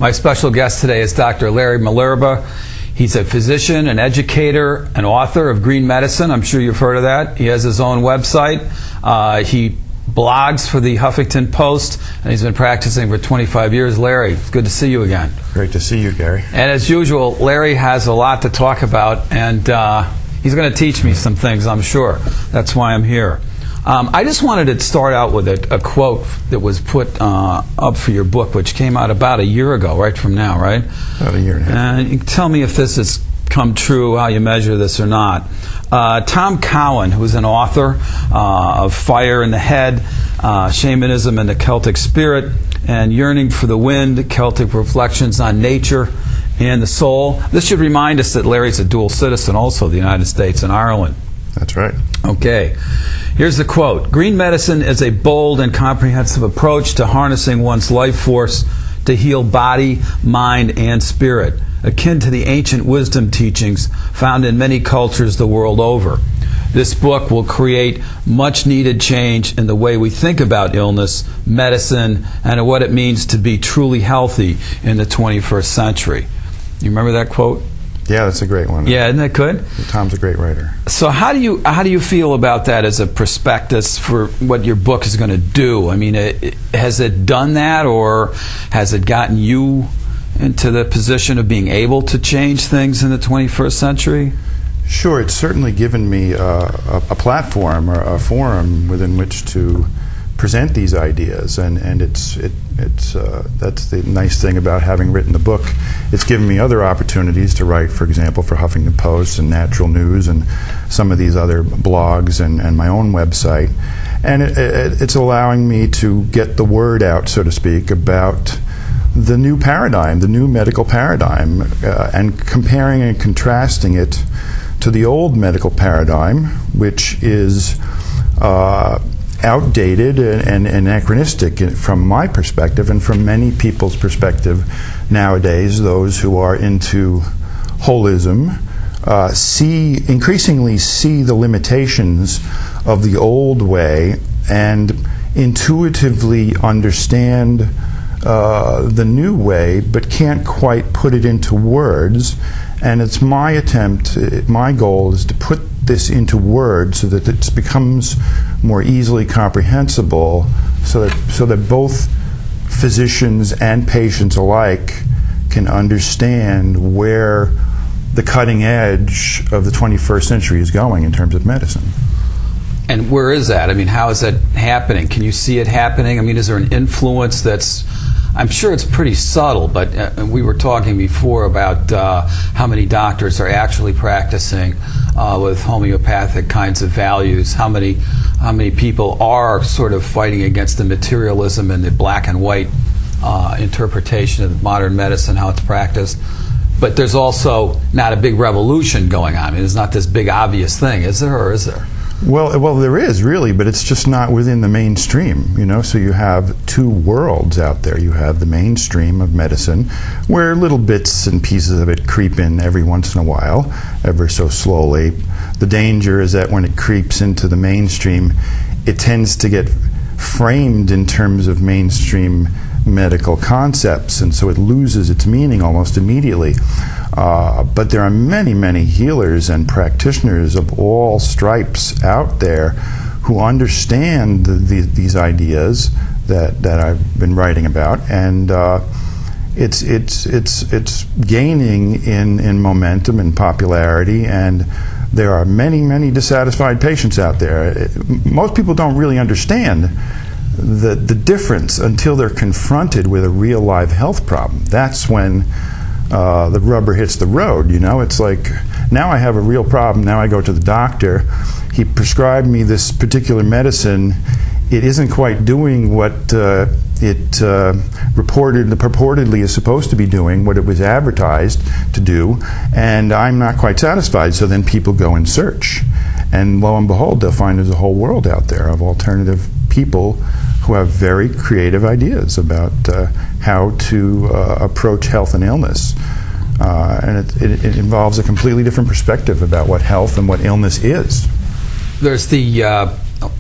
My special guest today is Dr. Larry Malerba. He's a physician, an educator, an author of Green Medicine. I'm sure you've heard of that. He has his own website. He blogs for the Huffington Post, and he's been practicing for 25 years. Larry, it's good to see you again. Great to see you, Gary. And as usual, Larry has a lot to talk about, and he's going to teach me some things, I'm sure. That's why I'm here. I just wanted to start out with a quote that was put up for your book, which came out about a year ago, right from now, right? About a year and a half. And you can tell me if this has come true, how you measure this or not. Tom Cowan, who's an author of Fire in the Head, Shamanism and the Celtic Spirit, and Yearning for the Wind, Celtic Reflections on Nature and the Soul. This should remind us that Larry's a dual citizen also of the United States and Ireland. That's right. Okay. Here's the quote. Green medicine is a bold and comprehensive approach to harnessing one's life force to heal body, mind, and spirit, akin to the ancient wisdom teachings found in many cultures the world over. This book will create much needed change in the way we think about illness, medicine, and what it means to be truly healthy in the 21st century. You remember that quote? Yeah, that's a great one. Yeah, isn't that good? Tom's a great writer. So how do you feel about that as a prospectus for what your book is going to do? I mean, has it done that, or has it gotten you into the position of being able to change things in the 21st century? Sure, it's certainly given me a platform or a forum within which to present these ideas, and that's the nice thing about having written the book. It's given me other opportunities to write, for example, for Huffington Post and Natural News and some of these other blogs and my own website. And it's allowing me to get the word out, so to speak, about the new paradigm, the new medical paradigm, and comparing and contrasting it to the old medical paradigm, which is outdated and anachronistic from my perspective and from many people's perspective nowadays. Those who are into holism increasingly see the limitations of the old way and intuitively understand the new way, but can't quite put it into words. And it's my attempt, my goal is to put this into words so that it becomes more easily comprehensible, so that both physicians and patients alike can understand where the cutting edge of the 21st century is going in terms of medicine. And where is that? I mean, how is that happening? Can you see it happening? I mean, is there an influence that's, I'm sure it's pretty subtle, but we were talking before about how many doctors are actually practicing with homeopathic kinds of values, how many people are sort of fighting against the materialism and the black and white interpretation of modern medicine, how it's practiced. But there's also not a big revolution going on. I mean, it's not this big obvious thing, is there, or is there? Well, there is really, but it's just not within the mainstream, you know. So you have two worlds out there. You have the mainstream of medicine, where little bits and pieces of it creep in every once in a while, ever so slowly. The danger is that when it creeps into the mainstream, it tends to get framed in terms of mainstream medical concepts, and so it loses its meaning almost immediately. But there are many, many healers and practitioners of all stripes out there who understand these ideas that I've been writing about, and it's gaining in momentum and popularity, and there are many, many dissatisfied patients out there. Most people don't really understand the difference until they're confronted with a real live health problem. That's when the rubber hits the road, you know. It's like, now I have a real problem, now I go to the doctor, he prescribed me this particular medicine, it isn't quite doing what it purportedly is supposed to be doing, what it was advertised to do, and I'm not quite satisfied. So then people go and search, and lo and behold, they'll find there's a whole world out there of alternative people who have very creative ideas about how to approach health and illness. And it involves a completely different perspective about what health and what illness is. There's the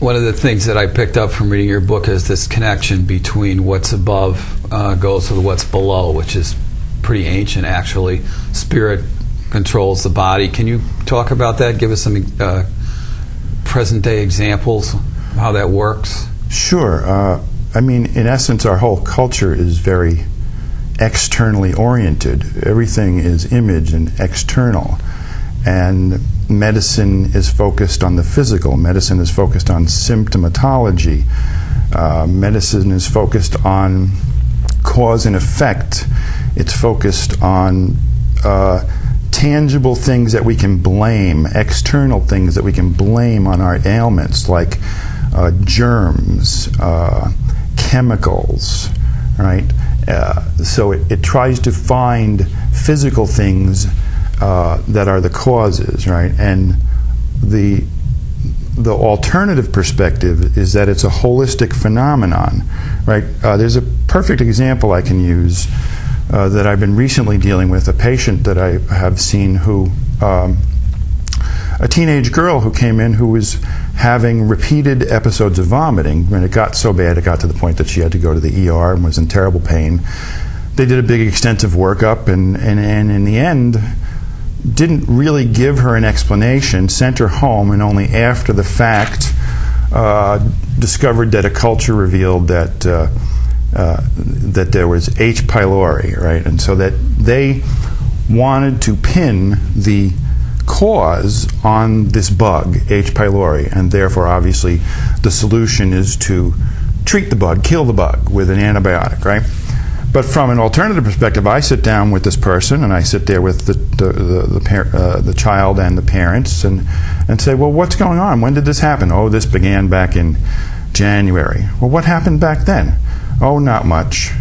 one of the things that I picked up from reading your book is this connection between what's above goes to what's below, which is pretty ancient, actually. Spirit controls the body. Can you talk about that? Give us some present-day examples of how that works. Sure. I mean, in essence, our whole culture is very externally oriented. Everything is image and external. And medicine is focused on the physical. Medicine is focused on symptomatology. Medicine is focused on cause and effect. It's focused on tangible things that we can blame, external things that we can blame on our ailments, like germs, chemicals, right? So it tries to find physical things that are the causes, right? And the alternative perspective is that it's a holistic phenomenon, right? There's a perfect example I can use that I've been recently dealing with, a patient that I have seen who, a teenage girl who came in who was having repeated episodes of vomiting. When it got so bad, it got to the point that she had to go to the ER and was in terrible pain. They did a big extensive workup and in the end didn't really give her an explanation, sent her home, and only after the fact discovered that a culture revealed that that there was H. pylori, right? And so that they wanted to pin the cause on this bug, H. pylori, and therefore obviously the solution is to treat the bug, kill the bug with an antibiotic, right? But from an alternative perspective, I sit down with this person and I sit there with the child and the parents and say, well, what's going on? When did this happen? Oh, this began back in January. Well, what happened back then? Oh, not much.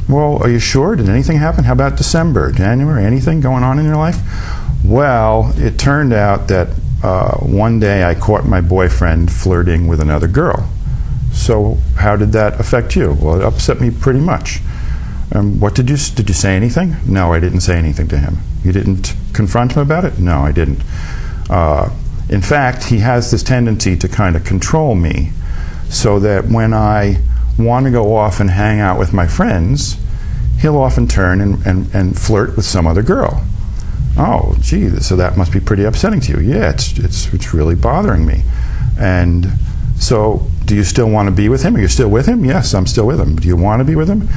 Well, are you sure? Did anything happen? How about December, January? Anything going on in your life? Well, it turned out that one day I caught my boyfriend flirting with another girl. So how did that affect you? Well, it upset me pretty much. What did you say anything? No, I didn't say anything to him. You didn't confront him about it? No, I didn't. In fact, he has this tendency to kind of control me, so that when I want to go off and hang out with my friends, he'll often turn and flirt with some other girl. Oh, gee, so that must be pretty upsetting to you. Yeah, it's really bothering me. And so, do you still want to be with him? Are you still with him? Yes, I'm still with him. Do you want to be with him?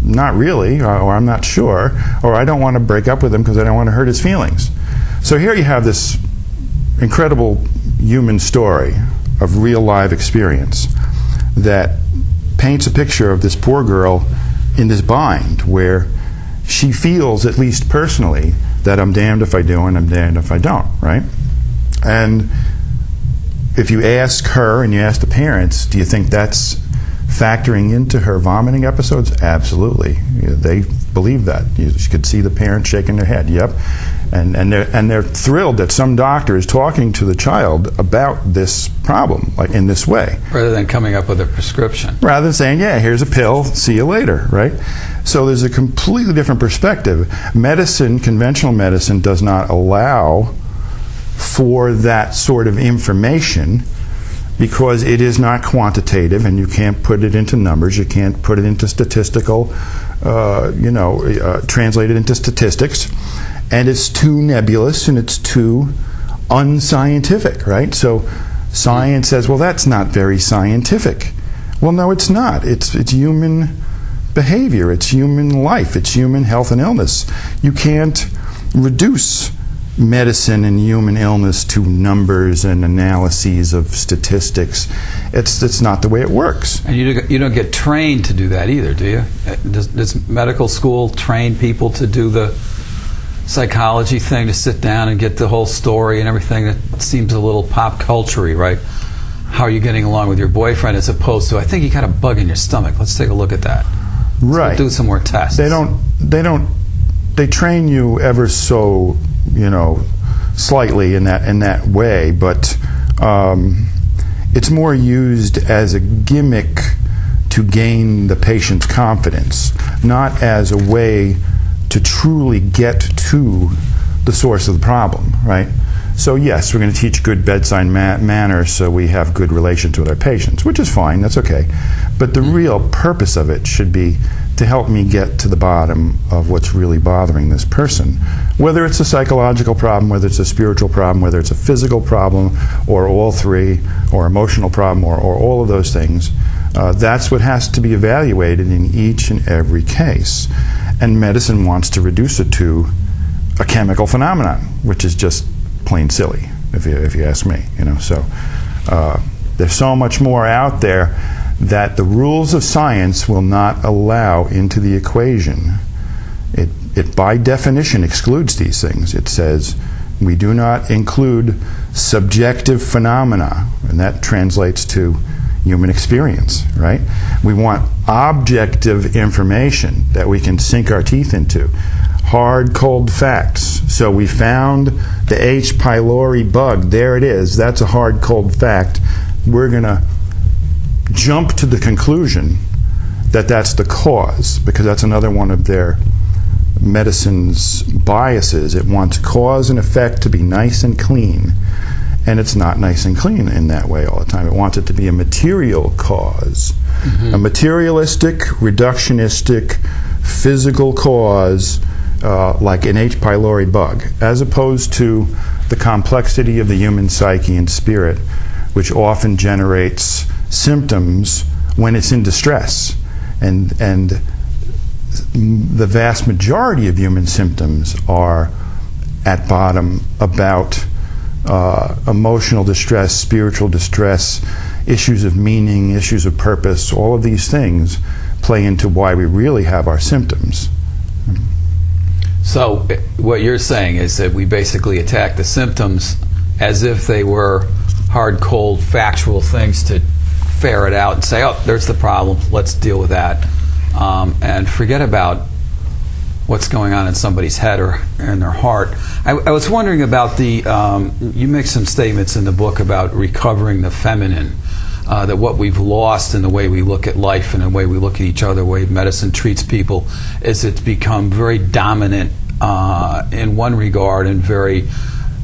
Not really, or I'm not sure, or I don't want to break up with him because I don't want to hurt his feelings. So here you have this incredible human story of real live experience that paints a picture of this poor girl in this bind where she feels, at least personally, that I'm damned if I do and I'm damned if I don't, right? And if you ask her and you ask the parents, do you think that's factoring into her vomiting episodes? Absolutely. They believe that. You could see the parents shaking their head. Yep. And they're thrilled that some doctor is talking to the child about this problem, like in this way. Rather than coming up with a prescription. Rather than saying, yeah, here's a pill, see you later, right? So there's a completely different perspective. Medicine, conventional medicine, does not allow for that sort of information because it is not quantitative and you can't put it into numbers, you can't put it into statistical, translate it into statistics, and it's too nebulous and it's too unscientific, right? So science says, well, that's not very scientific. Well, no, it's not. It's human behavior, it's human life, it's human health and illness. You can't reduce medicine and human illness to numbers and analyses of statistics. It's not the way it works. And you don't get trained to do that either, do you? Does medical school train people to do the psychology thing, to sit down and get the whole story and everything? That seems a little pop culture-y, right? How are you getting along with your boyfriend, as opposed to, I think you got a bug in your stomach. Let's take a look at that. Right. Let's do some more tests. They train you ever so, slightly in that way, but it's more used as a gimmick to gain the patient's confidence, not as a way to truly get to the source of the problem, right? So yes, we're going to teach good bedside manners so we have good relations with our patients, which is fine, that's okay. But the real purpose of it should be to help me get to the bottom of what's really bothering this person. Whether it's a psychological problem, whether it's a spiritual problem, whether it's a physical problem, or all three, or emotional problem, or all of those things, that's what has to be evaluated in each and every case. And medicine wants to reduce it to a chemical phenomenon, which is just plain silly, if you ask me. So there's so much more out there that the rules of science will not allow into the equation. It by definition excludes these things. It says we do not include subjective phenomena, and that translates to human experience, right? We want objective information that we can sink our teeth into. Hard, cold facts. So we found the H. pylori bug. There it is. That's a hard, cold fact. We're going to jump to the conclusion that that's the cause, because that's another one of their medicine's biases. It wants cause and effect to be nice and clean, and it's not nice and clean in that way all the time. It wants it to be a material cause, a materialistic, reductionistic, physical cause, like an H. pylori bug, as opposed to the complexity of the human psyche and spirit, which often generates symptoms when it's in distress. And the vast majority of human symptoms are at bottom about emotional distress, spiritual distress, issues of meaning, issues of purpose. All of these things play into why we really have our symptoms. So what you're saying is that we basically attack the symptoms as if they were hard, cold, factual things to ferret out and say, oh, there's the problem, let's deal with that, and forget about what's going on in somebody's head or in their heart. I was wondering about you make some statements in the book about recovering the feminine, that what we've lost in the way we look at life and the way we look at each other, the way medicine treats people, is it's become very dominant in one regard and very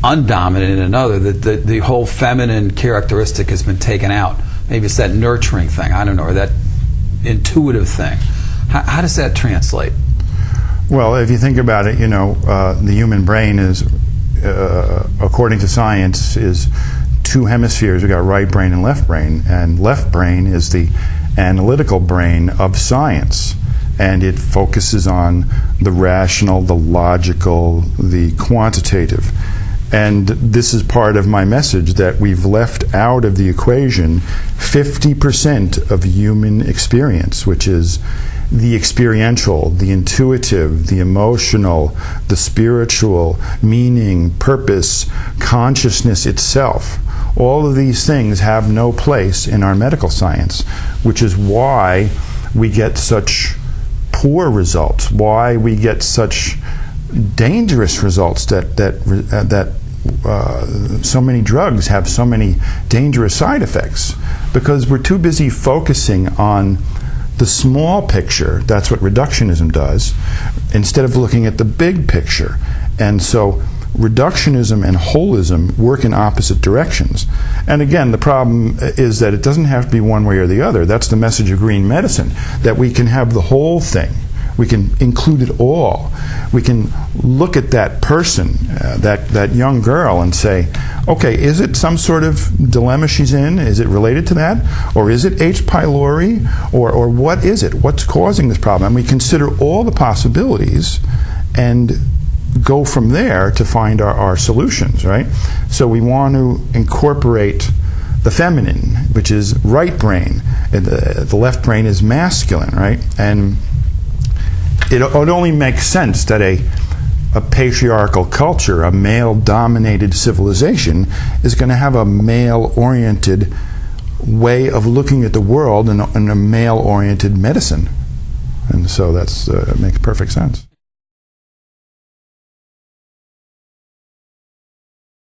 undominant in another. That the whole feminine characteristic has been taken out. Maybe it's that nurturing thing, I don't know, or that intuitive thing. How does that translate? Well, if you think about it, the human brain is, according to science, is two hemispheres. We've got right brain and left brain is the analytical brain of science, and it focuses on the rational, the logical, the quantitative. And this is part of my message, that we've left out of the equation 50% of human experience, which is the experiential, the intuitive, the emotional, the spiritual, meaning, purpose, consciousness itself. All of these things have no place in our medical science, which is why we get such poor results, why we get such dangerous results, that so many drugs have so many dangerous side effects, because we're too busy focusing on the small picture. That's what reductionism does, instead of looking at the big picture. And so reductionism and holism work in opposite directions. And again, the problem is that it doesn't have to be one way or the other. That's the message of green medicine, that we can have the whole thing. We can include it all. We can look at that person, that young girl, and say, okay, is it some sort of dilemma she's in? Is it related to that? Or is it H. pylori? Or what is it? What's causing this problem? And we consider all the possibilities and go from there to find our solutions, right? So we want to incorporate the feminine, which is right brain. The left brain is masculine, right? And it only makes sense that a patriarchal culture, a male-dominated civilization, is going to have a male-oriented way of looking at the world and a male-oriented medicine. And so that makes perfect sense.